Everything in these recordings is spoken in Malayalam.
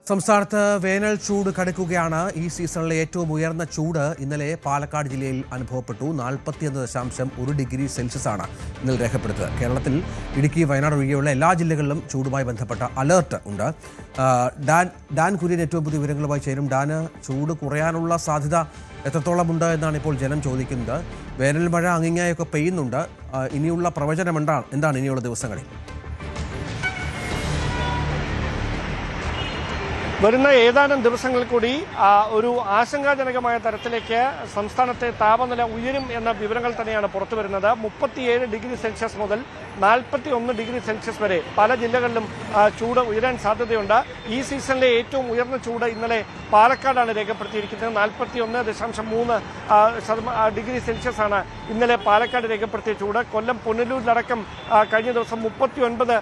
സംസ്ഥാനത്ത് വേനൽ ചൂട് കടുക്കുകയാണ്. ഈ സീസണിലെ ഏറ്റവും ഉയർന്ന ചൂട് ഇന്നലെ പാലക്കാട് ജില്ലയിൽ അനുഭവപ്പെട്ടു. 41.1 ഡിഗ്രി സെൽഷ്യസാണ് ഇന്നലെ രേഖപ്പെടുത്തിയത്. കേരളത്തിൽ ഇടുക്കി, വയനാട് ഒഴികെയുള്ള എല്ലാ ജില്ലകളിലും ചൂടുമായി ബന്ധപ്പെട്ട അലേർട്ട് ഉണ്ട്. ഡാൻ കുര്യൻ ഏറ്റവും പുതിയ വിവരങ്ങളുമായി ചേരും. ഡാന്, ചൂട് കുറയാനുള്ള സാധ്യത എത്രത്തോളമുണ്ട് എന്നാണ് ഇപ്പോൾ ജനം ചോദിക്കുന്നത്. വേനൽ മഴ അങ്ങിങ്ങായൊക്കെ പെയ്യുന്നുണ്ട്. ഇനിയുള്ള പ്രവചനം എന്താണ് ഇനിയുള്ള ദിവസങ്ങളിൽ? വരുന്ന ഏതാനും ദിവസങ്ങളിൽ കൂടി ഒരു ആശങ്കാജനകമായ തരത്തിലേക്ക് സംസ്ഥാനത്തെ താപനില ഉയരും എന്ന വിവരങ്ങൾ തന്നെയാണ് പുറത്തു വരുന്നത്. 37 ഡിഗ്രി സെൽഷ്യസ് മുതൽ 41 ഡിഗ്രി സെൽഷ്യസ് വരെ പല ജില്ലകളിലും ചൂട് ഉയരാൻ സാധ്യതയുണ്ട്. ഈ സീസണിലെ ഏറ്റവും ഉയർന്ന ചൂട് ഇന്നലെ പാലക്കാടാണ് രേഖപ്പെടുത്തിയിരിക്കുന്നത്. 41.3 ഡിഗ്രി സെൽഷ്യസ് ആണ് ഇന്നലെ പാലക്കാട് രേഖപ്പെടുത്തിയ ചൂട്. കൊല്ലം, പുനലൂരിലടക്കം കഴിഞ്ഞ ദിവസം 39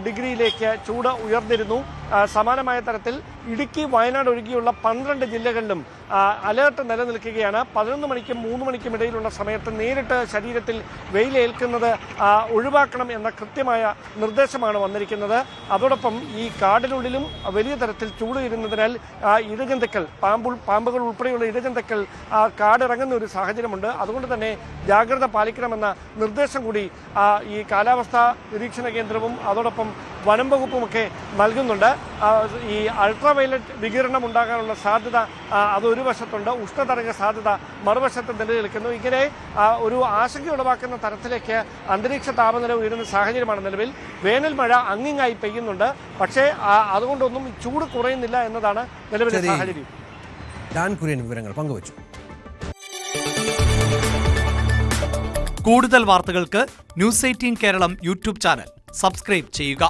ഡിഗ്രിയിലേക്ക് ചൂട് ഉയർന്നിരുന്നു. സമാനമായ തരത്തിൽ ഇടുക്കി, വയനാട് ഒഴികെയുള്ള 12 ജില്ലകളിലും അലേർട്ട് നിലനിൽക്കുകയാണ്. 11 മണിക്കും 3 മണിക്കും ഇടയിലുള്ള സമയത്ത് നേരിട്ട് ശരീരത്തിൽ വെയിലേൽക്കുന്നത് ഒഴിവാക്കണം എന്ന കൃത്യമായ നിർദ്ദേശമാണ് വന്നിരിക്കുന്നത്. അതോടൊപ്പം ഈ കാടിനുള്ളിലും വലിയ തരത്തിൽ ചൂട് ഇരുന്നതിനാൽ ഇഴജന്തുക്കൾ, പാമ്പുകൾ ഉൾപ്പെടെയുള്ള ഇഴജന്തുക്കൾ കാടിറങ്ങുന്ന ഒരു സാഹചര്യമുണ്ട്. അതുകൊണ്ട് തന്നെ ജാഗ്രത പാലിക്കണമെന്ന നിർദ്ദേശം കൂടി ഈ കാലാവസ്ഥാ നിരീക്ഷണ കേന്ദ്രവും അതോടൊപ്പം വനം വകുപ്പുമൊക്കെ നൽകുന്നുണ്ട്. ഈ അൾട്രാവയലറ്റ് വികിരണം ഉണ്ടാകാനുള്ള സാധ്യത അതൊരു വശത്തുണ്ട്. ഉഷ്ണതരംഗ സാധ്യത മറുവശത്ത് നിലനിൽക്കുന്നു. ഇങ്ങനെ ഒരു ആശങ്ക ഉളവാക്കുന്ന തരത്തിലേക്ക് അന്തരീക്ഷ താപനില ഉയരുന്ന സാഹചര്യമാണ് നിലവിൽ. വേനൽ മഴ അങ്ങിങ്ങായി പെയ്യുന്നുണ്ട്. പക്ഷേ അതുകൊണ്ടൊന്നും ചൂട് കുറയുന്നില്ല എന്നതാണ് നിലവിലെ സാഹചര്യം. ഡാൻ കുര്യൻ വിവരങ്ങൾ പങ്കുവച്ചു. കൂടുതൽ വാർത്തകൾക്ക് News 18 Keralam YouTube channel subscribe ചെയ്യുക.